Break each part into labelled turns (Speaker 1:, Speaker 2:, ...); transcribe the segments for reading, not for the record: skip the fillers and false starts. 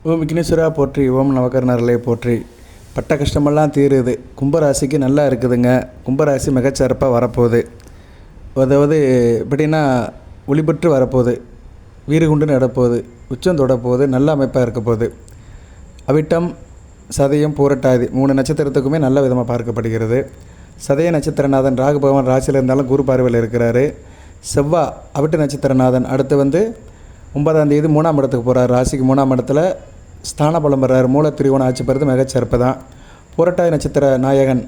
Speaker 1: ஓம் விக்னேஸ்வரா போற்றி, ஓம் நவகர்ணர்களே போற்றி. பட்ட கஷ்டமெல்லாம் தீருது. கும்பராசிக்கு நல்லா இருக்குதுங்க. கும்பராசி மிகச்சிறப்பாக வரப்போகுது. அதாவது எப்படின்னா ஒளிபெற்று வரப்போகுது, வீறு கொண்டு நடப்போகுது, உச்சம் தொடப்போகுது, நல்ல அமைப்பாக இருக்க போகுது. அவிட்டம், சதயம், பூரட்டாதி 3 நட்சத்திரத்துக்குமே நல்ல விதமாக பார்க்கப்படுகிறது. சதய நட்சத்திரநாதன் ராகு பகவான் ராசியில் இருந்தாலும் குரு பார்வையில் இருக்கிறாரு. செவ்வாய் அவிட்ட நட்சத்திரநாதன் அடுத்து 9ஆம் தேதி 3ஆம் இடத்துக்கு போகிறார். ராசிக்கு 3ஆம் இடத்துல ஸ்தான பலம் பெறார். மூல திரிகோணம் ஆட்சி பெறுறது மிகச்சிறப்பு தான். புரட்டாதி நட்சத்திர நாயகன்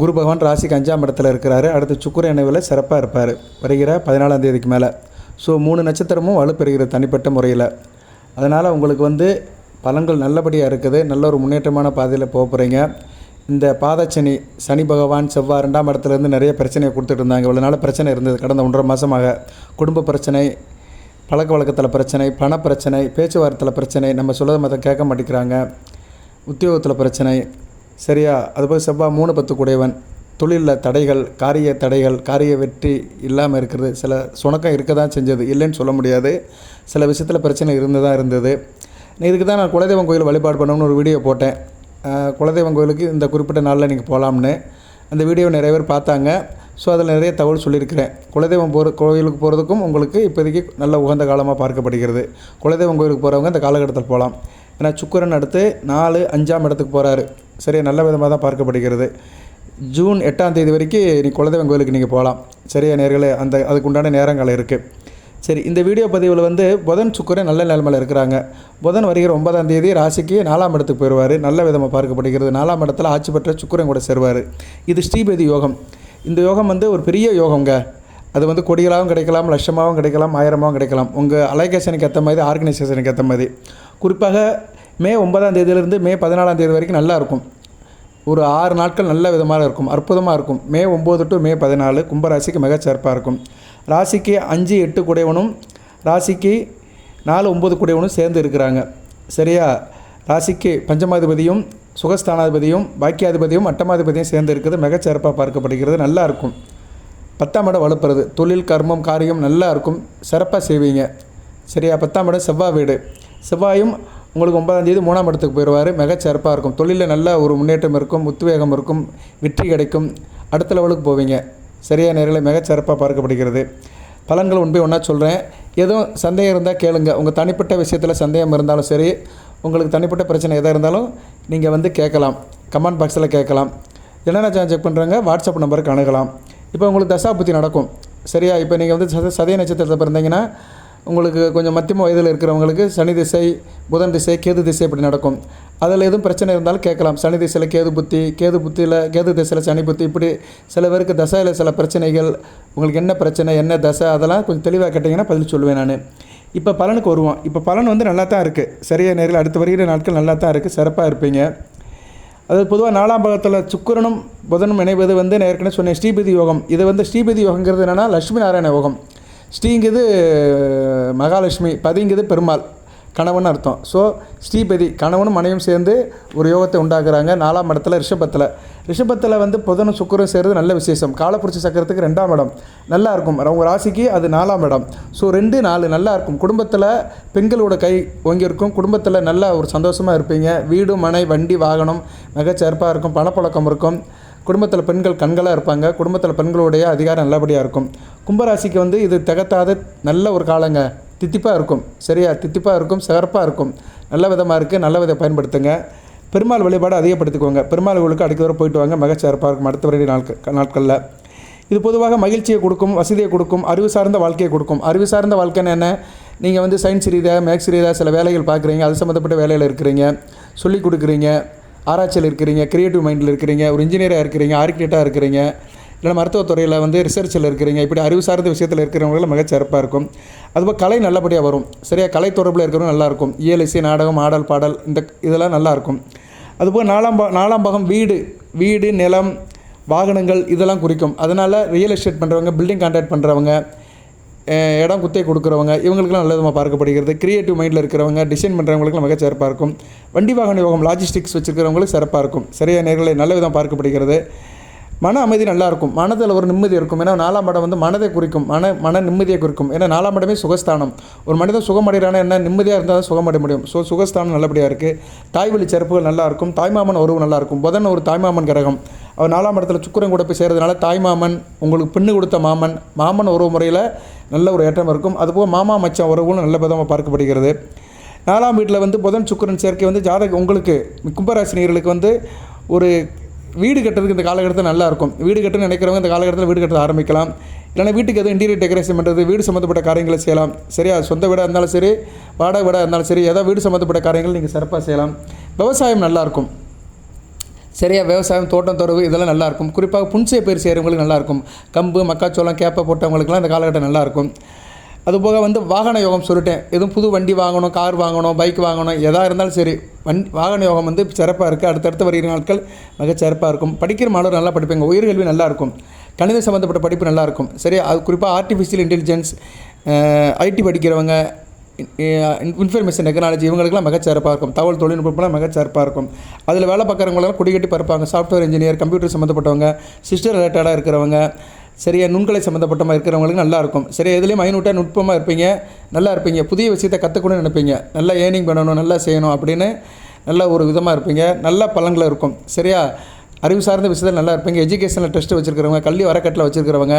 Speaker 1: குரு பகவான் ராசிக்கு 5ஆம் இடத்துல இருக்கிறாரு. அடுத்து சுக்கிர இணைவில் சிறப்பாக இருப்பார் வருகிற 14ஆம் தேதிக்கு மேலே. ஸோ 3 நட்சத்திரமும் வலுப்பெறுகிறது தனிப்பட்ட முறையில். அதனால் உங்களுக்கு பலன்கள் நல்லபடியாக இருக்குது. நல்ல ஒரு முன்னேற்றமான பாதையில் போக போகிறீங்க. இந்த பாதச்சனி, சனி பகவான் செவ்வாய் 2ஆம் இடத்துலேருந்து நிறைய பிரச்சனையை கொடுத்துட்டு இருந்தாங்க. இவ்வளோ நாள் பிரச்சனை இருந்தது. கடந்த 1.5 மாதமாக குடும்ப பிரச்சனை, பழக்க வழக்கத்தில் பிரச்சனை, பணப்பிரச்சனை, பேச்சுவார்த்தையில் பிரச்சனை, நம்ம சொல்கிறத மற்ற கேட்க மாட்டேங்கிறாங்க, உத்தியோகத்தில் பிரச்சனை. சரியா? அதுபோல் செவ்வாய் 3-10 கூடையவன். தொழிலில் தடைகள், காரிய வெற்றி இல்லாமல் இருக்கிறது. சில சுணக்கம் இருக்க தான் செஞ்சது, இல்லைன்னு சொல்ல முடியாது. சில விஷயத்தில் பிரச்சனை இருந்தது. இதுக்கு தான் நான் குலதெய்வம் கோயில் வழிபாடு பண்ணணும்னு ஒரு வீடியோ போட்டேன். குலதெய்வம் கோயிலுக்கு இந்த குறிப்பிட்ட நாளில் நீங்கள் போகலாம்னு. அந்த வீடியோ நிறைய பேர் பார்த்தாங்க. ஸோ அதில் நிறைய தகவல் சொல்லியிருக்கிறேன். குலதெய்வம் கோயிலுக்கு போகிறதுக்கும் உங்களுக்கு இப்போதைக்கு நல்ல உகந்த காலமாக பார்க்கப்படுகிறது. குலதெய்வம் கோயிலுக்கு போகிறவங்க இந்த காலகட்டத்தில் போகலாம். ஏன்னா சுக்கிரன் அடுத்து 4, 5ஆம் இடத்துக்கு போகிறாரு. சரியா? நல்ல விதமாக தான் பார்க்கப்படுகிறது. ஜூன் 8ஆம் தேதி வரைக்கும் நீ குலதெய்வம் கோயிலுக்கு நீங்கள் போகலாம். சரியா நேர்களே? அதுக்கு உண்டான நேரங்கள் இருக்குது. சரி, இந்த வீடியோ பதிவில் புதன் சுக்கிரன் நல்ல நிலைமையில் இருக்கிறாங்க. புதன் வருகிற 9ஆம் தேதி ராசிக்கு 4ஆம் இடத்துக்கு போயிடுவார். நல்ல விதமாக பார்க்கப்படுகிறது. 4ஆம் இடத்துல ஆட்சி பெற்ற சுக்கிரன் கூட சேருவார். இது ஸ்ரீபதி யோகம். இந்த யோகம் ஒரு பெரிய யோகங்க. அது கோடிகளாகவும் கிடைக்கலாம், லட்சமாகவும் கிடைக்கலாம், ஆயிரமாகவும் கிடைக்கலாம். உங்கள் அலைகேஷனுக்கு ஏற்ற மாதிரி, ஆர்கனைசேஷனுக்கு ஏற்ற மாதிரி. குறிப்பாக மே 9ஆம் தேதியிலிருந்து மே 14ஆம் தேதி வரைக்கும் நல்லா இருக்கும். ஒரு 6 நாட்கள் நல்ல விதமாக இருக்கும், அற்புதமாக இருக்கும். மே 9 டு மே 14 கும்பராசிக்கு மிகச்சிறப்பாக இருக்கும். ராசிக்கு 5, 8 கூடையவனும், ராசிக்கு 4, 9 கூடையவனும் சேர்ந்து இருக்கிறாங்க. சரியா? ராசிக்கு பஞ்சமாதிபதியும், சுகஸ்தானாதிபதியும், பாக்கியாதிபதியும், அட்டமாதிபதியும் சேர்ந்து இருக்குது. மிகச்சிறப்பாக பார்க்கப்படுகிறது. நல்லா இருக்கும். 10ஆம் இடம் வலுப்புறது. தொழில், கர்மம், காரியம் நல்லா இருக்கும். சிறப்பாக செய்வீங்க. சரியா? 10ஆம் இடம் செவ்வாய் வீடு. செவ்வாயும் உங்களுக்கு 9ஆம் தேதி 3ஆம் இடத்துக்கு போயிடுவார். மிகச்சிறப்பாக இருக்கும். தொழிலில் நல்ல ஒரு முன்னேற்றம் இருக்கும், உத்வேகம் இருக்கும், வெற்றி கிடைக்கும். அடுத்த லெவலுக்கு போவீங்க. சரியா நேரில்? மிகச்சிறப்பாக பார்க்கப்படுகிறது. பலன்கள் ஒன்றா சொல்கிறேன். எதுவும் சந்தேகம் இருந்தால் கேளுங்க. உங்கள் தனிப்பட்ட விஷயத்தில் சந்தேகம் இருந்தாலும் சரி, உங்களுக்கு தனிப்பட்ட பிரச்சனை எதாக இருந்தாலும் நீங்கள் கேட்கலாம். கமெண்ட் பாக்ஸில் கேட்கலாம். என்னென்ன செக் பண்ணுறாங்க, வாட்ஸ்அப் நம்பருக்கு அணுகலாம். இப்போ உங்களுக்கு தசாபுத்தி நடக்கும். சரியா? இப்போ நீங்கள் சதய நட்சத்திரத்தை பிறந்தீங்கன்னா உங்களுக்கு கொஞ்சம் மத்தியம வயதில் இருக்கிறவங்களுக்கு சனி திசை, புதன் திசை, கேது திசை இப்படி நடக்கும். அதில் எதுவும் பிரச்சனை இருந்தாலும் கேட்கலாம். சனி திசையில் கேது புத்தி, கேது திசையில் சனி புத்தி, இப்படி சில பேருக்கு தசையில் சில பிரச்சனைகள், உங்களுக்கு என்ன பிரச்சனை, என்ன தசை, அதெல்லாம் கொஞ்சம் தெளிவாக கேட்டிங்கன்னா பதில் சொல்லுவேன் நான். இப்போ பலனுக்கு வருவோம். இப்போ பலன் நல்லா தான் இருக்குது. சரியா நேரில்? அடுத்து வருகிற நாட்கள் நல்லா தான் இருக்குது. சிறப்பாக இருப்பீங்க. அது பொதுவாக 4ஆம் பாகத்தில் சுக்கிரனும் புதனும் இணைவது நான் ஏற்கனவே சொன்னேன், ஸ்ரீபதி யோகம். இது ஸ்ரீபதி யோகங்கிறது என்னென்னா லட்சுமி நாராயண யோகம். ஸ்ரீங்கிறது மகாலட்சுமி, பதிங்கிறது பெருமாள், கணவன் அர்த்தம். ஸோ ஸ்ரீபதி கணவனும் மனைவியும் சேர்ந்து ஒரு யோகத்தை உண்டாக்குறாங்க. 4ஆம் இடத்துல ரிஷபத்தில் புதனும் சுக்கிரனும் சேர்றது நல்ல விசேஷம். காலப்புருஷ சக்கரத்துக்கு 2ஆம் இடம் நல்லா இருக்கும். அவங்க ராசிக்கு அது 4ஆம் இடம். ஸோ 2, 4 நல்லா இருக்கும். குடும்பத்தில் பெண்களோட கை ஓங்கியிருக்கும். குடும்பத்தில் நல்லா ஒரு சந்தோஷமாக இருப்பீங்க. வீடு, மனை, வண்டி, வாகனம் மிகச்சிறப்பாக இருக்கும். பணப்புழக்கம் இருக்கும். குடும்பத்தில் பெண்கள் கண்களாக இருப்பாங்க. குடும்பத்தில் பெண்களுடைய அதிகாரம் நல்லபடியாக இருக்கும். கும்பராசிக்கு இது திகட்டாத நல்ல ஒரு காலங்க. தித்திப்பாக இருக்கும். சரியா? தித்திப்பாக இருக்கும், சிறப்பாக இருக்கும். நல்ல விதமாக இருக்குது. நல்ல விதம் பயன்படுத்துங்க. பெருமாள் வழிபாடு அதிகப்படுத்திக்கோங்க. பெருமாள் கோவிலுக்கு அடிக்க வர போயிட்டு வாங்க. மிகச்சிறப்பாக இருக்கும் அடுத்த வரை நாட்களில். இது பொதுவாக மகிழ்ச்சியை கொடுக்கும், வசதியை கொடுக்கும், அறிவு சார்ந்த வாழ்க்கையை கொடுக்கும். அறிவு சார்ந்த வாழ்க்கைன்னு என்ன? நீங்கள் சயின்ஸ் ரீதியாக, மேக்ஸ் ரீதியாக சில வேலைகள் பார்க்குறீங்க, அது சம்மந்தப்பட்ட வேலையில் இருக்கிறீங்க, சொல்லிக் கொடுக்குறீங்க, ஆராய்ச்சியில் இருக்கிறீங்க, க்ரியேட்டிவ் மைண்டில் இருக்கிறீங்க, ஒரு இன்ஜினியராக இருக்கிறீங்க, ஆர்கிடெக்டாக இருக்கிறீங்க, இல்லை மருத்துவத்துறையில் ரிசர்ச்சில் இருக்கிறீங்க. இப்படி அறிவு சார்ந்த விஷயத்தில் இருக்கிறவங்களும் மிகச்சிறப்பாக இருக்கும். அதுபோல் கலை நல்லபடியாக வரும். சரியா? கலை தொடர்பில் இருக்கிறவங்க நல்லாயிருக்கும். இயலிசை, நாடகம், ஆடல், பாடல், இதெல்லாம் நல்லாயிருக்கும். அதுபோல் 4ஆம் பாகம் வீடு, நிலம், வாகனங்கள் இதெல்லாம் குறிக்கும். அதனால் ரியல் எஸ்டேட் பண்ணுறவங்க, பில்டிங் கான்ட்ராக்ட் பண்ணுறவங்க, இடம் குத்தை கொடுக்குறவங்க, இவங்களுக்குலாம் நல்ல விதமாக பார்க்கப்படுகிறது. க்ரியேட்டிவ் மைண்டில் இருக்கிறவங்க, டிசைன் பண்ணுறவங்களுக்குலாம் மிக சிறப்பாக இருக்கும். வண்டி வாகன யோகம், லாஜிஸ்டிக்ஸ் வச்சுருக்கிறவங்களுக்கு சிறப்பாக இருக்கும். சரியா நேர்களை நல்ல விதம் பார்க்கப்படுகிறது. மன அமைதி நல்லாயிருக்கும், மனதில் ஒரு நிம்மதி இருக்கும். ஏன்னா 4ஆம் இடம் வந்து மனதை குறிக்கும், மன நிம்மதியை குறிக்கும். ஏன்னா 4ஆம் இடமே சுகஸ்தானம். ஒரு மனிதன் சுகமடைகிறானா என்ன, நிம்மதியாக இருந்தால் தான் சுகமடைய முடியும். ஸோ சுகஸ்தானம் நல்லபடியாக இருக்குது. தாய் வழி சிறப்புகள் நல்லாயிருக்கும். தாய்மாமன் உறவு நல்லாயிருக்கும். புதன் ஒரு தாய்மாமன் கிரகம், அவர் 4ஆம் இடத்துல சுக்கிரன் கூட போய் சேர்றதுனால தாய்மாமன், உங்களுக்கு பெண்ணு கொடுத்த மாமன் உறவு முறையில் நல்ல ஒரு ஏற்றம் இருக்கும். அதுபோல் மாமா மச்சான் உறவுகளும் நல்ல விதமாக பார்க்கப்படுகிறது. 4ஆம் வீட்டில் வந்து புதன் சுக்கிரன் சேர்க்கை வந்து உங்களுக்கு கும்பராசினியர்களுக்கு வந்து ஒரு வீடு கட்டுறதுக்கு இந்த காலகட்டத்தில் நல்லாயிருக்கும். வீடு கட்டுன்னு நினைக்கிறவங்க இந்த காலகட்டத்தில் வீடு கட்ட ஆரம்பிக்கலாம். இல்லைனா வீட்டுக்கு எதுவும் இன்டீரியர் டெக்கரேஷன் பண்ணுறது, வீடு சம்மந்தப்பட்ட காரியங்களை செய்யலாம். சரியா, சொந்த வீடாக இருந்தாலும் சரி, வாடகை வீடாக இருந்தாலும் சரி, ஏதாவது வீடு சம்மந்தப்பட்ட காரியங்கள் நீங்கள் சிறப்பாக செய்யலாம். விவசாயம் நல்லாயிருக்கும். சரியா, விவசாயம், தோட்டம் தொரவு இதெல்லாம் நல்லாயிருக்கும். குறிப்பாக புன்சை பயிர் செய்கிறவங்களுக்கு நல்லாயிருக்கும். கம்பு, மக்காச்சோளம், கேப்பை போட்டவங்களுக்குலாம் இந்த காலகட்டம் நல்லாயிருக்கும். அதுபோக வந்து வாகன யோகம் சொல்லிட்டேன். எதுவும் புது வண்டி வாங்கணும், கார் வாங்கணும், பைக் வாங்கணும், எதாக இருந்தாலும் சரி வாகன யோகம் வந்து சிறப்பாக இருக்குது. அடுத்தடுத்து வருகிற நாட்கள் மிகச் சிறப்பாக இருக்கும். படிக்கிற மாணவர் நல்லா படிப்பீங்க. உயர்கல்வி நல்லாயிருக்கும். கணித சம்மந்தப்பட்ட படிப்பு நல்லாயிருக்கும். சரியா, அது குறிப்பாக ஆர்டிஃபிஷியல் இன்டெலிஜென்ஸ், ஐடி படிக்கிறவங்க, இன்ஃபர்மேஷன் டெக்னாலஜி இவங்களுக்குலாம் மிகச்சிறப்பாக இருக்கும். தகவல் தொழில்நுட்பம்லாம் மிகச்சிறப்பாக இருக்கும். அதில் வேலை பார்க்குறவங்களாம் கொடிக்கட்டி பறப்பாங்க. சாஃப்ட்வேர் இன்ஜினியர், கம்ப்யூட்டர் சம்மந்தப்பட்டவங்க, சிஸ்டம் ரிலேட்டடாக இருக்கிறவங்க, சரியா, நுண்கலை சம்மந்தப்பட்டமாக இருக்கிறவங்களுக்கு நல்லாயிருக்கும். சரியா, எதுலேயும் மைனூட்டாக நுட்பமாக இருப்பீங்க, நல்லா இருப்பீங்க. புதிய விஷயத்தை கற்றுக்கணும்னு நினைப்பீங்க. நல்லா ஏர்னிங் பண்ணணும், நல்லா செய்யணும் அப்படின்னு நல்ல ஒரு விதமாக இருப்பீங்க. நல்ல பலன்கள் இருக்கும். சரியா, அறிவு சார்ந்த விஷயத்தில் நல்லா இருப்பீங்க. எஜுகேஷனில் டெஸ்ட்டு வச்சுருக்கிறவங்க, கல்வி வரக்கட்டில் வச்சுருக்கிறவங்க,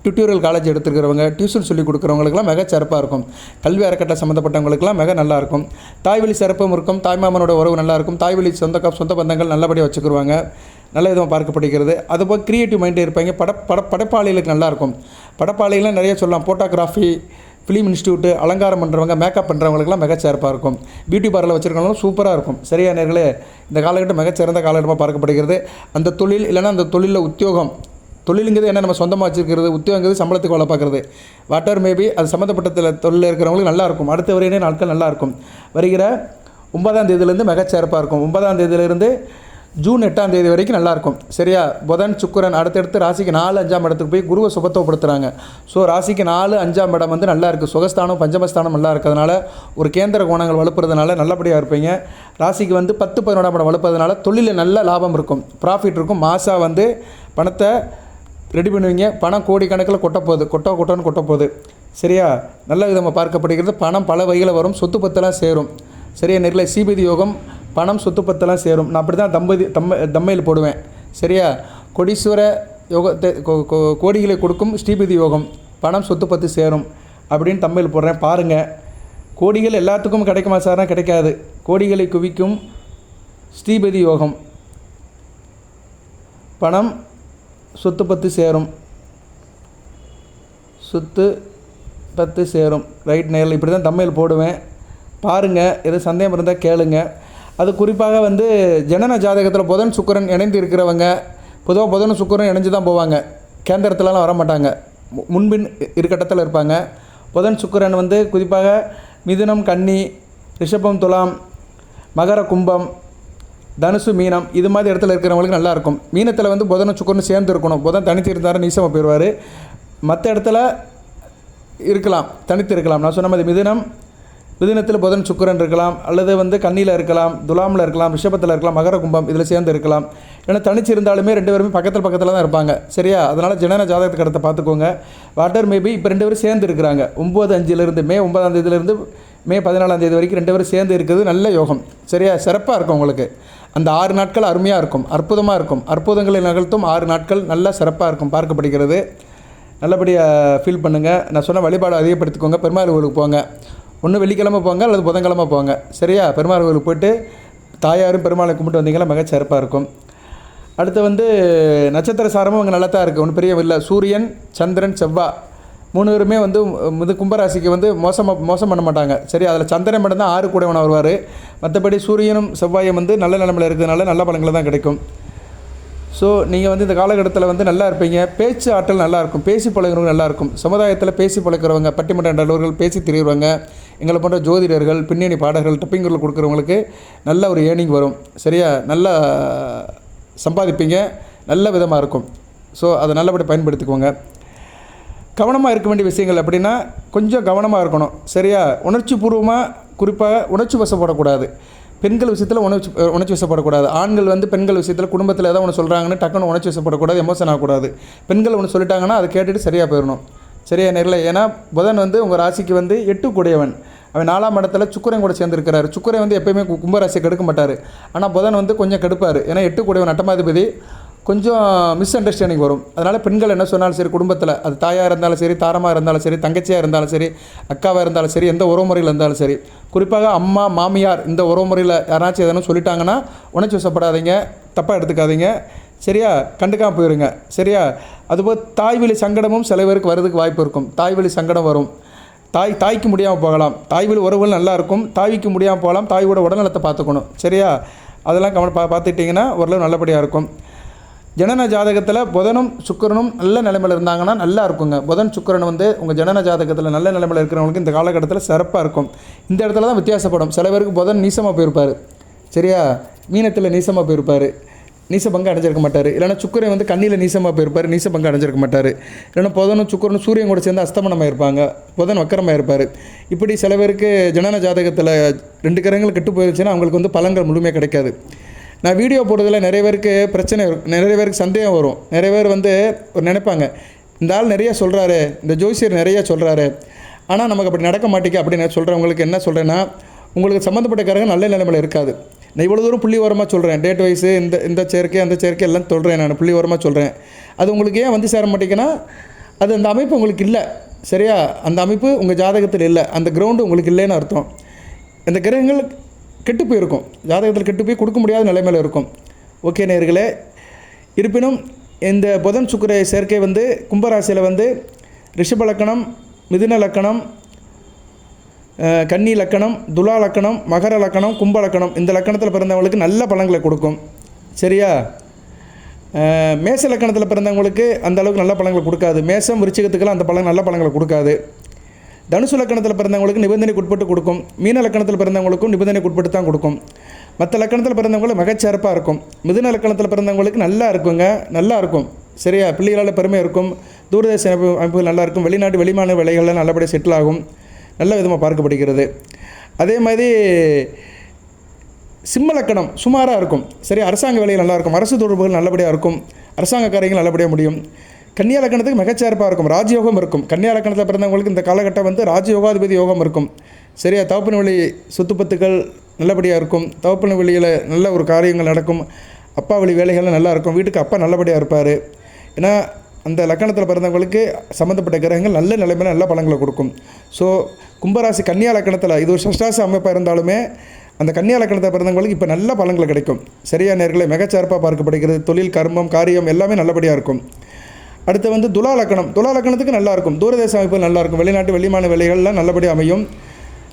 Speaker 1: டியூட்டோரியல் காலேஜ் எடுத்துருக்கிறவங்க, டியூஷன் சொல்லிக் கொடுக்குறவங்களுக்குலாம் மிக சிறப்பாக இருக்கும். கல்வி அறக்கட்டளை சம்மந்தப்பட்டவங்களுக்குலாம் மிக நல்லாயிருக்கும். தாய்வழி சிறப்பும் இருக்கும். தாய்மாமனோட உறவு நல்லாயிருக்கும். தாய்வழி சொந்த பந்தங்கள் நல்லபடியாக வச்சுக்கிடுவாங்க. நல்ல விதமாக பார்க்கப்படுகிறது. அதுபோல் க்ரியேட்டிவ் மைண்டே இருப்பாங்க. படைப்பாளிகளுக்கு நல்லாயிருக்கும். படைப்பாளிகள்லாம் நிறைய சொல்லலாம். ஃபோட்டோகிராஃபி, ஃபிலிம் இன்ஸ்டியூட்டு, அலங்காரம் பண்ணுறவங்க, மேக்கப் பண்ணுறவங்களுக்குலாம் மிகச்சிறப்பாக இருக்கும். பியூட்டி பார்லர் வச்சுருக்கவங்களும் சூப்பராக இருக்கும். சரியா நேர்களே, இந்த காலகட்டம் மிகச்சிறந்த காலகட்டமாக பார்க்கப்படுகிறது. அந்த தொழில் இல்லைனா அந்த தொழிலில் உத்தியோகம், தொழிலுங்கிறது என்ன, நம்ம சொந்தமாக வச்சுருக்கிறது, உத்தியோகங்கிறது சம்பளத்துக்கு வேலை பார்க்குறது, வாட்டர் மேபி அது சம்மந்தப்பட்ட தொழிலில் இருக்கிறவங்களுக்கு நல்லாயிருக்கும். அடுத்த வரையினே நாட்கள் நல்லாயிருக்கும். வருகிற 9ஆம் தேதியிலேருந்து மிகச்சிறப்பாக இருக்கும். 9ஆம் தேதியிலேருந்து ஜூன் 8ஆம் தேதி வரைக்கும் நல்லாயிருக்கும். சரியா, புதன் சுக்கிரன் அடுத்தடுத்து ராசிக்கு 4, 5ஆம் இடத்துக்கு போய் குருவை சுபத்துவப்படுத்துகிறாங்க. ஸோ ராசிக்கு 4, 5ஆம் இடம் வந்து நல்லா இருக்குது. சுகஸ்தானம், பஞ்சமஸ்தானம் நல்லா இருக்கிறதுனால, ஒரு கேந்திர கோணங்கள் வலுப்புறதுனால நல்லபடியாக இருப்பீங்க. ராசிக்கு வந்து 10, 11ஆம் இடம் வலுப்பதுனால தொழிலில் நல்ல லாபம் இருக்கும், ப்ராஃபிட் இருக்கும். மாதம் வந்து பணத்தை ரெடி பண்ணுவீங்க. பணம் கோடிக்கணக்கில் கொட்ட போகுது. சரியா, நல்ல விதமாக பார்க்கப்படுகிறது. பணம் பல வகையில் வரும். சொத்து பத்தெல்லாம் சேரும். சரியா நேரில், சீபதி யோகம், பணம் சொத்து பத்தெல்லாம் சேரும். நான் அப்படி தான் தம்மையில் போடுவேன். சரியா, கொடீஸ்வர யோகத்தை கோடிகளை கொடுக்கும் ஸ்ரீபதி யோகம், பணம் சொத்து பத்து சேரும் அப்படின்னு தம்மையில் போடுறேன். பாருங்கள், கோடிகள் எல்லாத்துக்கும் கிடைக்குமா சார்னா கிடைக்காது. கோடிகளை குவிக்கும் ஸ்ரீபதி யோகம், பணம் சொத்து பத்து சேரும், ரைட் நேரில் இப்படி தான் தம்மையில் போடுவேன். பாருங்கள், எது சந்தேகம் இருந்தால் கேளுங்க. அது குறிப்பாக வந்து ஜனன ஜாதகத்தில் புதன் சுக்கிரன் இணைந்து இருக்கிறவங்க, பொதுவாக புதன் சுக்கிரன் இணைஞ்சு தான் போவாங்க. கேந்திரத்துலலாம் வர மாட்டாங்க, முன்பின் இருக்கட்டத்தில் இருப்பாங்க. புதன் சுக்கிரன் வந்து குறிப்பாக மிதுனம், கன்னி, ரிஷபம், துலாம், மகர, கும்பம், தனுசு, மீனம் இது மாதிரி இடத்துல இருக்கிறவங்களுக்கு நல்லாயிருக்கும். மீனத்தில் வந்து புதனும் சுக்கிரனும் சேர்ந்து இருக்கணும். புதன் தனித்து இருந்தாலும் நீசமாக போயிடுவார். மற்ற இடத்துல இருக்கலாம், தனித்து இருக்கலாம். நான் சொன்ன மாதிரி மிதுனத்தில் புதன் சுக்கிரன் இருக்கலாம், அல்லது வந்து கன்னியில் இருக்கலாம், துலாமில் இருக்கலாம், ரிஷபத்தில் இருக்கலாம், மகர, கும்பம் இதில் சேர்ந்து இருக்கலாம். ஏன்னா தனிச்சு இருந்தாலுமே 2 பேருமே பக்கத்தில் தான் இருப்பாங்க. சரியா, அதனால் ஜனன ஜாதகத்துக்கு அடுத்த பார்த்துக்கோங்க. வாட்டர் மேபி இப்போ 2 பேரும் சேர்ந்து இருக்கிறாங்க. 9/5 மே 9ஆம் தேதியிலேருந்து மே 14ஆம் தேதி வரைக்கும் 2 பேரும் சேர்ந்து இருக்கிறது நல்ல யோகம். சரியா, சிறப்பாக இருக்கும் உங்களுக்கு. அந்த 6 நாட்கள் அருமையாக இருக்கும், அற்புதமாக இருக்கும். அற்புதங்களை நிகழ்த்தும் 6 நாட்கள் நல்லா சிறப்பாக இருக்கும், பார்க்கப்படுகிறது. நல்லபடியாக ஃபீல் பண்ணுங்கள். நான் சொன்ன வழிபாடு அதிகப்படுத்திக்கோங்க. பெருமாள் கோவிலுக்கு போங்க. ஒன்று வெள்ளிக்கிழமை போங்க அல்லது புதன்கிழமை போங்க. சரியா, பெருமாள் கோவிலுக்கு போய்ட்டு தாயாரும் பெருமாளை கும்பிட்டு வந்தீங்கன்னா மிக சிறப்பாக இருக்கும். அடுத்து வந்து நட்சத்திர சாரமும் அங்கே நல்லா தான் இருக்குது, ஒன்றும் பெரிய இல்லை. சூரியன், சந்திரன், செவ்வாய் 3 பேருமே வந்து இது கும்பராசிக்கு வந்து மோசம் பண்ண மாட்டாங்க. சரி, அதில் சந்திரன் மட்டும் தான் 6 கூடவனாக வருவார். மற்றபடி சூரியனும் செவ்வாயும் வந்து நல்ல நிலைமையில் இருக்கிறதுனால நல்ல பலன்களை தான் கிடைக்கும். ஸோ நீங்கள் வந்து இந்த காலகட்டத்தில் வந்து நல்லா இருப்பீங்க. பேச்சு ஆற்றல் நல்லாயிருக்கும், பேசி பழகிறவங்க நல்லாயிருக்கும். சமுதாயத்தில் பேசி பழக்கிறவங்க, பட்டிமன்ற நல்லவர்கள், பேசி திரிகிறவங்க, எங்களை போன்ற ஜோதிடர்கள், பின்னணி பாடகர்கள், டப்பிங்குகள் கொடுக்குறவங்களுக்கு நல்ல ஒரு ஏர்னிங் வரும். சரியா, நல்லா சம்பாதிப்பீங்க, நல்ல விதமாக இருக்கும். ஸோ அதை நல்லபடி பயன்படுத்திக்கோங்க. கவனமாக இருக்க வேண்டிய விஷயங்கள் அப்படின்னா கொஞ்சம் கவனமாக இருக்கணும். சரியா, உணர்ச்சி பூர்வமாக குறிப்பாக உணர்ச்சி வசப்படக்கூடாது. பெண்கள் விஷயத்தில் உணர்ச்சி வசப்படக்கூடாது. ஆண்கள் வந்து பெண்கள் விஷயத்தில் குடும்பத்தில் ஏதோ ஒன்று சொல்கிறாங்கன்னு டக்குன்னு உணர்ச்சி வசப்படக்கூடாது, எமோஷன் ஆகக்கூடாது. பெண்கள் ஒன்று சொல்லிட்டாங்கன்னா அதை கேட்டுட்டு சரியாக போயிடணும். சரியா நேரில். ஏன்னா புதன் வந்து உங்கள் ராசிக்கு வந்து 8 கூடியவன். அவன் 4ஆம் இடத்துல சுக்கிரன் கூட சேர்ந்துருக்கிறாரு. சுக்கிரன் வந்து எப்போயுமே கும்பராசியை கெடுக்க மாட்டார். ஆனால் புதன் வந்து கொஞ்சம் கெடுப்பார். ஏன்னா 8 கூடியவன் அட்டமாதிபதி, கொஞ்சம் மிஸ் அண்டர்ஸ்டாண்டிங் வரும். அதனால் பெண்கள் என்ன சொன்னாலும் சரி, குடும்பத்தில் அது தாயாக இருந்தாலும் சரி, தாரமாக இருந்தாலும் சரி, தங்கச்சியாக இருந்தாலும் சரி, அக்காவாக இருந்தாலும் சரி, எந்த உறவுமுறையில் இருந்தாலும் சரி, குறிப்பாக அம்மா மாமியார் இந்த உறவுமுறையில் யாராச்சும் எதனா சொல்லிட்டாங்கன்னா உணர்ச்சி வசப்படாதீங்க, தப்பாக எடுத்துக்காதீங்க. சரியா, கண்டுக்காமல் போயிருங்க. சரியா. அதுபோல் தாய்வழி சங்கடமும் சில பேருக்கு வரதுக்கு வாய்ப்பு இருக்கும். தாய்வழி சங்கடம் வரும். தாய்க்கு முடியாமல் போகலாம். தாய்வழி உறவுகள் நல்லாயிருக்கும், தாய்க்கு முடியாமல் போகலாம். தாயோட உடல்நலத்தை பார்த்துக்கணும். சரியா. அதெல்லாம் பார்த்துக்கிட்டிங்கன்னா ஓரளவு நல்லபடியாக இருக்கும். ஜனன ஜாதகத்தில் புதனும் சுக்கிரனும் நல்ல நிலைமையில் இருந்தாங்கன்னா நல்லா இருக்குங்க. புதன் சுக்கிரன் வந்து உங்கள் ஜனன ஜாதகத்தில் நல்ல நிலைமையில் இருக்கிறவங்களுக்கு இந்த காலகட்டத்தில் சிறப்பாக இருக்கும். இந்த இடத்துல தான் வித்தியாசப்படும். சில பேருக்கு புதன் நீசமாக போயிருப்பார். சரியா, மீனத்தில் நீசமாக போயிருப்பார், நீச பங்கு அடைஞ்சிருக்க மாட்டார். இல்லைனா சுக்கிரன் வந்து கண்ணியில் நீசமாக போயிருப்பார், நீச பங்கு அடைஞ்சிருக்க மாட்டார். இல்லைனா புதனும் சுக்கிரனும் சூரியன் கூட சேர்ந்து அஸ்தமனமாக இருப்பாங்க, புதன் வக்கரமாக இருப்பார். இப்படி சில பேருக்கு ஜனன ஜாதகத்தில் 2 கிரகங்கள் கெட்டு போயிருச்சுன்னா அவங்களுக்கு வந்து பலன்கள் முழுமையாக கிடைக்காது. நான் வீடியோ போடுறதுல நிறைய பேருக்கு பிரச்சனை இருக்கும், நிறைய பேருக்கு சந்தேகம் வரும். நிறைய பேர் வந்து ஒரு நினைப்பாங்க, இந்த ஆள் நிறையா சொல்கிறாரு, இந்த ஜோசியர் நிறையா சொல்கிறாரு, ஆனால் நமக்கு அப்படி நடக்க மாட்டேங்க அப்படின்னு சொல்கிறவங்களுக்கு என்ன சொல்கிறேன்னா, உங்களுக்கு சம்மந்தப்பட்ட கிரகம் நல்ல நிலைமையில் இருக்காது. நான் இவ்வளோ தூரம் புள்ளி ஓரமாக சொல்கிறேன், டேட் வைஸு இந்த சேர்க்கை அந்த சேர்க்கை எல்லாம் சொல்கிறேன், நான் புள்ளி ஓரமாக சொல்கிறேன். அது உங்களுக்கு ஏன் வந்து சேர மாட்டேங்கன்னா, அது அந்த அமைப்பு உங்களுக்கு இல்லை. சரியா, அந்த அமைப்பு உங்கள் ஜாதகத்தில் இல்லை, அந்த கிரவுண்டு உங்களுக்கு இல்லைன்னு அர்த்தம். இந்த கிரகங்கள் கெட்டு போயிருக்கும், ஜாதகத்தில் கெட்டு போய் கொடுக்க முடியாத நிலைமையில் இருக்கும். ஓகே நேயர்களே. இருப்பினும் இந்த புதன் சுக்கிர சேர்க்கை வந்து கும்பராசியில் வந்து ரிஷப லக்கணம், மிதுன லக்கணம், கன்னி லக்கணம், துலா லக்கணம், மகர லக்கணம், கும்ப லக்கணம் இந்த லக்கணத்தில் பிறந்தவங்களுக்கு நல்ல பலன்களை கொடுக்கும். சரியா. மேச லக்கணத்தில் பிறந்தவங்களுக்கு அந்த அளவுக்கு நல்ல பலன்களை கொடுக்காது. மேசம் விருச்சிகத்துக்கெல்லாம் அந்த நல்ல பலன்களை கொடுக்காது. தனுசு லக்கணத்தில் பிறந்தவங்களுக்கு நிபந்தனைக்கு உட்பட்டு கொடுக்கும். மீன லக்கணத்தில் பிறந்தவங்களுக்கும் நிபந்தனைக்கு உட்பட்டு தான் கொடுக்கும். மற்ற லக்கணத்தில் பிறந்தவங்களுக்கு மிகச்சிறப்பாக இருக்கும். மிதுன லக்கணத்தில் பிறந்தவங்களுக்கு நல்லா இருக்குங்க, நல்லா இருக்கும். சரியா, பிள்ளைகளால் பெருமை இருக்கும். தூரதேச அமைப்புகள் நல்லா இருக்கும். வெளிநாட்டு வெளிமாநில வேலைகள்லாம் நல்லபடியாக செட்டில் ஆகும், நல்ல விதமாக பார்க்கப்படுகிறது. அதே மாதிரி சிம்ம லக்கணம் சுமாராக இருக்கும். சரி, அரசாங்க வேலைகள் நல்லாயிருக்கும், அரசு தொடர்புகள் நல்லபடியாக இருக்கும், அரசாங்க காரியங்கள் நல்லபடியாக முடியும். கன்னியா லக்கணத்துக்கு மிகச்சிறப்பாக இருக்கும், ராஜயோகம் இருக்கும். கன்னியா லக்கணத்தில் பிறந்தவங்களுக்கு இந்த காலகட்டம் வந்து ராஜயோகாதிபதி யோகம் இருக்கும். சரியா, தகப்பன் வழி சொத்துப்பத்துக்கள் நல்லபடியாக இருக்கும், தகப்பன் வழியில் நல்ல ஒரு காரியங்கள் நடக்கும், அப்பா வழி வேலைகள்லாம் நல்லா இருக்கும், வீட்டுக்கு அப்பா நல்லபடியாக இருப்பார். ஏன்னா அந்த லக்கணத்தில் பிறந்தவங்களுக்கு சம்மந்தப்பட்ட கிரகங்கள் நல்ல நிலைமையில் நல்ல பலன்களை கொடுக்கும். ஸோ கும்பராசி கன்னியா லக்கணத்தில் இது ஒரு சஷ்டாச அமைப்பாக இருந்தாலுமே அந்த கன்னியா லக்கணத்தை பிறந்தவங்களுக்கு இப்போ நல்ல பலன்கள் கிடைக்கும். சரியா நேர்களை மிகச்சிறப்பாக பார்க்கப்படுகிறது. தொழில், கர்மம், காரியம் எல்லாமே நல்லபடியாக இருக்கும். அடுத்து வந்து துலா லக்கணம். துலா லக்கணத்துக்கு நல்லாயிருக்கும், தூரதேச அமைப்பு நல்லாயிருக்கும், வெளிநாட்டு வெளிமான வேலைகள்லாம் நல்லபடியாக அமையும்,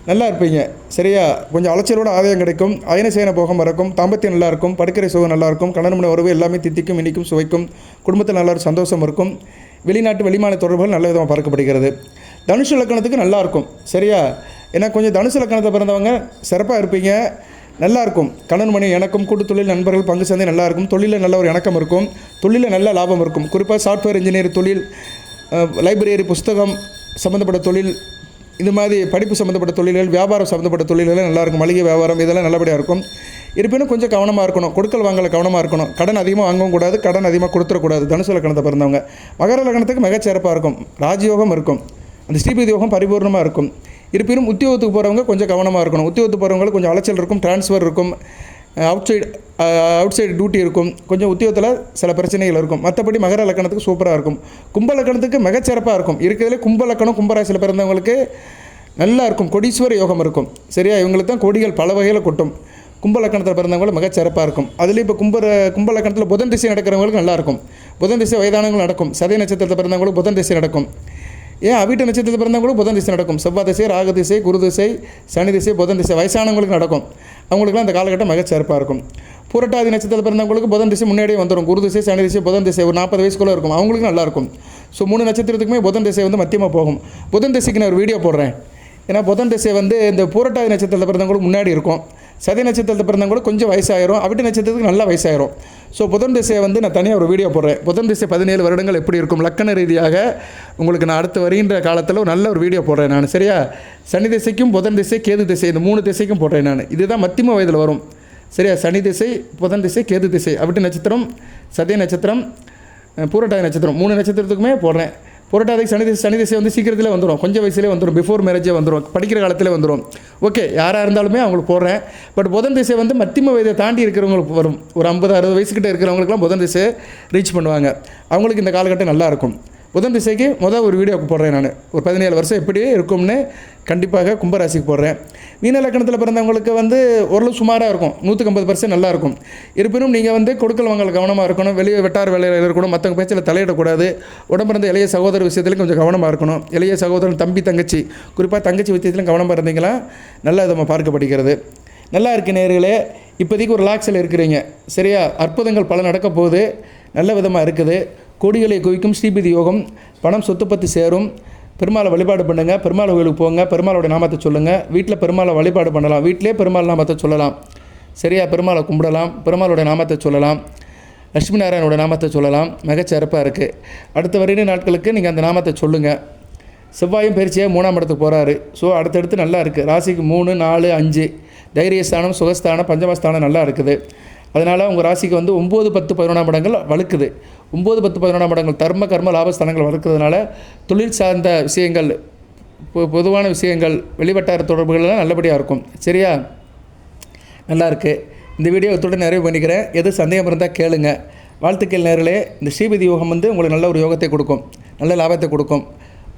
Speaker 1: நல்லா இருப்பீங்க. சரியா, கொஞ்சம் அலைச்சலோட ஆதாயம் கிடைக்கும், அயனசேன போகம் இருக்கும், தாம்பத்தியம் நல்லாயிருக்கும், படுக்கரை சுகம் நல்லாயிருக்கும், கணவன் மனைவி உறவு எல்லாமே தித்திக்கும், இனிக்கும், சுவைக்கும், குடும்பத்தில் நல்ல ஒரு சந்தோஷம் இருக்கும், வெளிநாட்டு வெளிமான தொடர்புகள் நல்ல விதமாக பார்க்கப்படுகிறது. தனுசு லக்கணத்துக்கு நல்லாயிருக்கும். சரியா, ஏன்னா கொஞ்சம் தனுசு லக்கணத்தை பிறந்தவங்க சிறப்பாக இருப்பீங்க, நல்லாயிருக்கும். கணவன் மனைவி இணக்கம், கூட்டு தொழில், நண்பர்கள், பங்கு சந்தை நல்லாயிருக்கும், தொழிலில் நல்ல ஒரு இணக்கம் இருக்கும், தொழிலில் நல்ல லாபம் இருக்கும். குறிப்பாக சாஃப்ட்வேர் இன்ஜினியர் தொழில், லைப்ரரி, புஸ்தகம் சம்மந்தப்பட்ட தொழில், இது மாதிரி படிப்பு சம்மந்தப்பட்ட தொழில்கள், வியாபாரம் சம்மந்தப்பட்ட தொழில்கள் நல்லாயிருக்கும், மளிகை வியாபாரம் இதெல்லாம் நல்லபடியாக இருக்கும். இருப்பினும் கொஞ்சம் கவனமாக இருக்கணும், கொடுக்கல் வாங்கல கவனமாக இருக்கணும், கடன் அதிகமாக வாங்கவும் கூடாது, கடன் அதிகமாக கொடுத்துடக்கூடாது. தனுசு லக்கணத்தை பிறந்தவங்க. மகர லக்கணத்துக்கு மிகச்சிறப்பாக இருக்கும், ராஜயோகம் இருக்கும், அந்த ஸ்ரீபதி யோகம் பரிபூர்ணமாக இருக்கும். இருப்பினும் உத்தியோகத்துக்கு போகிறவங்க கொஞ்சம் கவனமாக இருக்கணும். உத்தியோகத்துக்கு போகிறவங்களுக்கு கொஞ்சம் அலைச்சல் இருக்கும், ட்ரான்ஸ்ஃபர் இருக்கும், அவுட் சைடு டியூட்டி இருக்கும், கொஞ்சம் உத்தியோகத்தில் சில பிரச்சனைகள் இருக்கும். மற்றபடி மகர லக்கணத்துக்கு சூப்பராக இருக்கும். கும்ப லக்கணத்துக்கு மிகச்சிறப்பாக இருக்கும். இருக்கிறதுலே கும்ப லக்கணம் கும்பராசியில் பிறந்தவங்களுக்கு நல்லா இருக்கும், கொடீஸ்வர யோகம் இருக்கும். சரியா, இவங்களுக்கு தான் கொடிகள் பல வகையில் கொட்டும். கும்ப லக்கணத்தில் பிறந்தவங்களும் மிகச்சிறப்பாக இருக்கும். அதுலேயும் இப்போ கும்ப லக்கணத்தில் புதன் திசை நடக்கிறவங்களுக்கு நல்லாயிருக்கும். புதன் திசை வயதானவங்களும் நடக்கும். சதய நட்சத்திரத்தில் பிறந்தவங்களும் புதன் திசை நடக்கும். ஏன் அவிட்ட நட்சத்திரத்தில் பிறந்தவங்களும் புதன் திசை நடக்கும். செவ்வாய் திசை, ராகு திசை, குரு திசை, சனி திசை, புதன் திசை வயசானவங்களுக்கு நடக்கும். அவங்களுக்குலாம் அந்த காலகட்டம் மிகச்சிறப்பாக இருக்கும். புரட்டாதி நட்சத்திரத்தில் பிறந்தவங்களுக்கு புதன் திசை முன்னாடியே வந்துடும். குரு திசை, சனி திசை, புதன் திசை ஒரு 40 வயசுக்குள்ளே இருக்கும், அவங்களுக்கு நல்லாயிருக்கும். ஸோ 3 நட்சத்திரத்துக்குமே புதன் திசை வந்து மத்தியமாக போகும். புதன் திசைக்கு நான் ஒரு வீடியோ போடுறேன். ஏன்னா புதன் திசை வந்து இந்த புரட்டாதி நட்சத்திரத்தில் பிறந்தவங்களுக்கு முன்னாடி இருக்கும், சதய நட்சத்திரத்தில் பிறந்தவங்க கூட கொஞ்சம் வயசாயிரும், அவிட்ட நட்சத்திரத்துக்கு நல்லா வயசாயிரும். ஸோ புதன் திசையை வந்து நான் தனியாக ஒரு வீடியோ போடுறேன். புதன் திசை 17 வருடங்கள் எப்படி இருக்கும் லக்கண ரீதியாக உங்களுக்கு நான் அடுத்து வருகின்ற காலத்தில் ஒரு நல்ல ஒரு வீடியோ போடுறேன் நான். சரியா? சனி திசைக்கும் புதன் திசை கேது திசை இந்த 3 திசைக்கும் போடுறேன் நான். இதுதான் மத்தியம வயதில் வரும். சரியா? சனி திசை, புதன் திசை, கேது திசை, அவிட்ட நட்சத்திரம், சதய நட்சத்திரம், பூரட்டாதி நட்சத்திரம் 3 நட்சத்திரத்துக்குமே போடுறேன். புரட்டாதிக்கு சனி திசை வந்து சீக்கிரத்தில் வந்துடும், கொஞ்சம் வயசுலேயே வந்துடும், பிஃபோர் மேரேஜே வந்துடும், படிக்கிற காலத்தில் வந்துடும். ஓகே, யாராக இருந்தாலுமே அவங்களுக்கு போடுறேன். பட் புதன் திசை வந்து மத்தியம வயதை தாண்டி இருக்கிறவங்களுக்கு வரும். ஒரு 50-60 வயசுக்கிட்ட இருக்கிறவங்களுக்குலாம் புதன் திசை ரீச் பண்ணுவாங்க. அவங்களுக்கு இந்த காலகட்டம் நல்லாயிருக்கும். புதன் திசைக்கு ஒரு வீடியோக்கு போடுறேன் நான். ஒரு 17 வருஷம் எப்படி இருக்கும்னு கண்டிப்பாக கும்பராசிக்கு போடுறேன். மீன லக்கணத்தில் பிறந்தவங்களுக்கு வந்து ஓரளவு சுமாராக இருக்கும், 150% நல்லாயிருக்கும். இருப்பினும் நீங்கள் வந்து கொடுக்கல் வாங்கல் கவனமாக இருக்கணும், வெளியே வெட்டார் வேலையில் இருக்கணும், மற்றவங்க பேச்சில் தலையிடக்கூடாது. உடம்பிறந்த இளைய சகோதர விஷயத்துலையும் கொஞ்சம் கவனமாக இருக்கணும். இளைய சகோதரன், தம்பி, தங்கச்சி, குறிப்பாக தங்கச்சி விஷயத்துலையும் கவனமாக இருந்தீங்களா நல்லா நம்ம பார்க்கப்படுகிறது. நல்லா இருக்கு நேயர்களே. இப்போதைக்கு ஒரு ரிலாக்ஸில் இருக்கிறீங்க. சரியா? அற்புதங்கள் பல நடக்க போகுது, நல்ல விதமாக இருக்குது. கோடிகளை குவிக்கும் ஸ்ரீபதி யோகம், பணம் சொத்து பற்றி சேரும். பெருமாளை வழிபாடு பண்ணுங்கள், பெருமாள் கோயிலுக்கு போங்க, பெருமாளோட நாமத்தை சொல்லுங்கள். வீட்டில் பெருமாளை வழிபாடு பண்ணலாம், வீட்டிலே பெருமாள் நாமத்தை சொல்லலாம். சரியா? பெருமாளை கும்பிடலாம், பெருமாளோட நாமத்தை சொல்லலாம், லட்சுமி நாராயணோட நாமத்தை சொல்லலாம். மிகச்சிறப்பாக இருக்குது. அடுத்த வருகிற நாட்களுக்கு நீங்கள் அந்த நாமத்தை சொல்லுங்கள். செவ்வாயும் பயிற்சியாக 3ஆம் இடத்துக்கு போகிறாரு. ஸோ அடுத்தடுத்து நல்லா இருக்குது. ராசிக்கு 3, 4, 5 தைரியஸ்தானம், சுகஸ்தானம், பஞ்சமஸ்தானம் நல்லா இருக்குது. அதனால் உங்கள் ராசிக்கு வந்து 9, 10, 11ஆம் இடங்கள் வலுக்குது. 9, 10, 11ஆம் இடங்கள் தர்ம கர்ம லாபஸ்தானங்கள் வலுக்கிறதுனால தொழில் சார்ந்த விஷயங்கள், பொதுவான விஷயங்கள், வெளிவட்டார தொடர்புகள்லாம் நல்லபடியாக இருக்கும். சரியா? நல்லா இருக்குது. இந்த வீடியோ இத்துடன் நிறைவு பண்ணிக்கிறேன். எது சந்தேகம் இருந்தால் கேளுங்க. வாழ்த்துக்கள் நேர்களே. இந்த ஸ்ரீபதி யோகம் வந்து உங்களுக்கு நல்ல ஒரு யோகத்தை கொடுக்கும், நல்ல லாபத்தை கொடுக்கும்.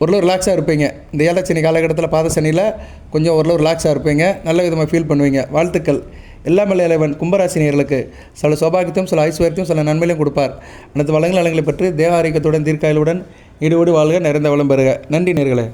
Speaker 1: ஓரளவு ரிலாக்ஸாக இருப்பீங்க. இந்த ஏழச்சனி காலகட்டத்தில் பாத சனியில் கொஞ்சம் ஓரளவு ரிலாக்ஸாக இருப்பீங்க, நல்ல விதமாக ஃபீல் பண்ணுவீங்க. வாழ்த்துக்கள். எல்லாம் வல்ல இறைவன் கும்பராசினியர்களுக்கு சில சௌபாகியத்தையும், சில ஐஸ்வர்யத்தையும், சில நன்மையிலையும் கொடுப்பார். அனைத்து வளங்களை பற்றி தேவ ஆரோக்கியத்துடன், தீர்க்காயலுடன் ஈடுபடி வாழ்க, நிறைந்த வளம் பெறுக. நன்றி நேர்களே.